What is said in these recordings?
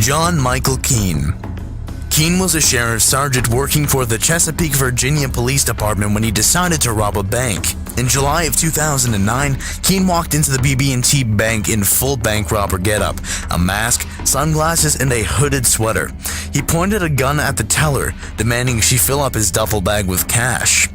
John Michael Keene. Keene was a sheriff's sergeant working for the Chesapeake, Virginia Police Department when he decided to rob a bank. In July of 2009, Keene walked into the BB&T Bank in full bank robber getup, a mask, sunglasses, and a hooded sweater. He pointed a gun at the teller, demanding she fill up his duffel bag with cash.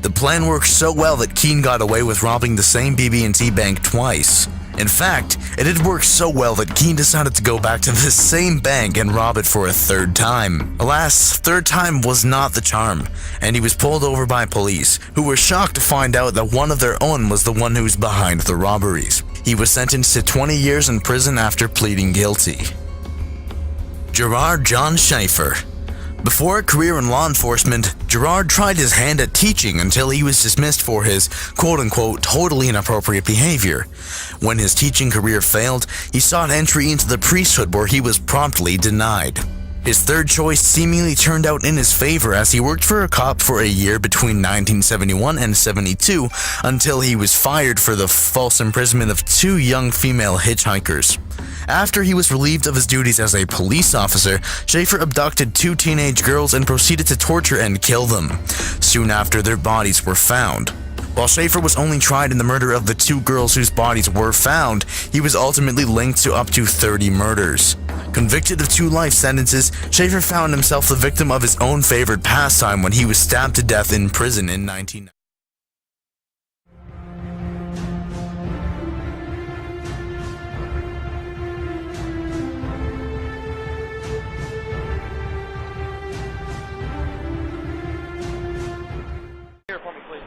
The plan worked so well that Keene got away with robbing the same BB&T Bank twice. In fact, it had worked so well that Keene decided to go back to the same bank and rob it for a third time. Alas, third time was not the charm, and he was pulled over by police, who were shocked to find out that one of their own was the one who was behind the robberies. He was sentenced to 20 years in prison after pleading guilty. Gerard John Schaefer. Before a career in law enforcement, Gerard tried his hand at teaching until he was dismissed for his quote-unquote totally inappropriate behavior. When his teaching career failed, he sought entry into the priesthood where he was promptly denied. His third choice seemingly turned out in his favor as he worked for a cop for a year between 1971 and 72 until he was fired for the false imprisonment of 2 young female hitchhikers. After he was relieved of his duties as a police officer, Schaefer abducted 2 teenage girls and proceeded to torture and kill them. Soon after, their bodies were found. While Schaefer was only tried in the murder of the 2 girls whose bodies were found, he was ultimately linked to up to 30 murders. Convicted of 2 life sentences, Schaefer found himself the victim of his own favorite pastime when he was stabbed to death in prison in 1990.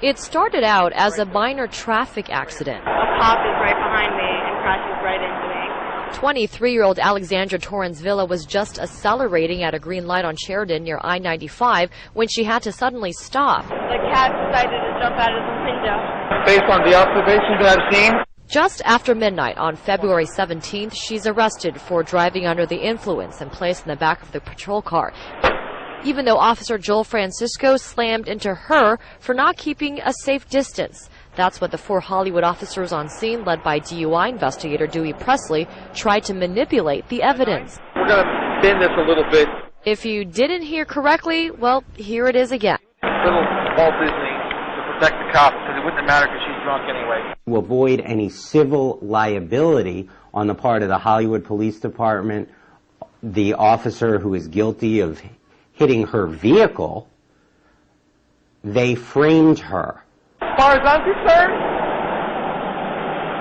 It started out as a minor traffic accident. A cop is right behind me and crashes right into me. 23-year-old Alexandra Torrens Villa was just accelerating at a green light on Sheridan near I-95 when she had to suddenly stop. The cat decided to jump out of the window. Based on the observations that I've seen, just after midnight on February 17th, she's arrested for driving under the influence and placed in the back of the patrol car, even though Officer Joel Francisco slammed into her for not keeping a safe distance. That's what the 4 Hollywood officers on scene, led by DUI investigator Dewey Presley, tried to manipulate the evidence. we're going to bend this a little bit. If you didn't hear correctly, well, here it is again. Little Walt Disney to protect the cop because it wouldn't matter because she's drunk anyway. To avoid any civil liability on the part of the Hollywood Police Department, the officer who is guilty of hitting her vehicle, they framed her. As far as I'm concerned,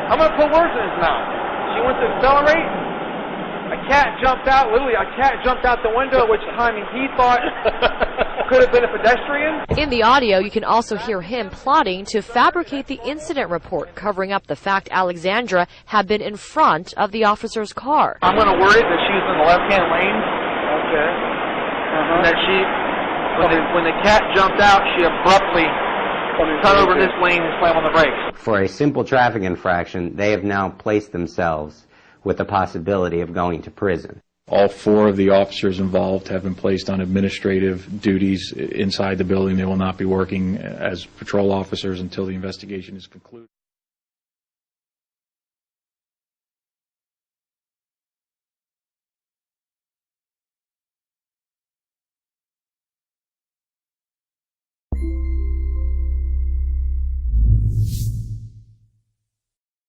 I'm going to put words in his mouth. She went to accelerate. A cat jumped out, literally a cat jumped out the window, which timing he thought could have been a pedestrian. In the audio, you can also hear him plotting to fabricate the incident report, covering up the fact Alexandra had been in front of the officer's car. I'm going to word it that she was in the left-hand lane. Okay. And that when the cat jumped out, she abruptly cut over this lane and slammed on the brakes. For a simple traffic infraction, they have now placed themselves with the possibility of going to prison. All 4 of the officers involved have been placed on administrative duties inside the building. They will not be working as patrol officers until the investigation is concluded.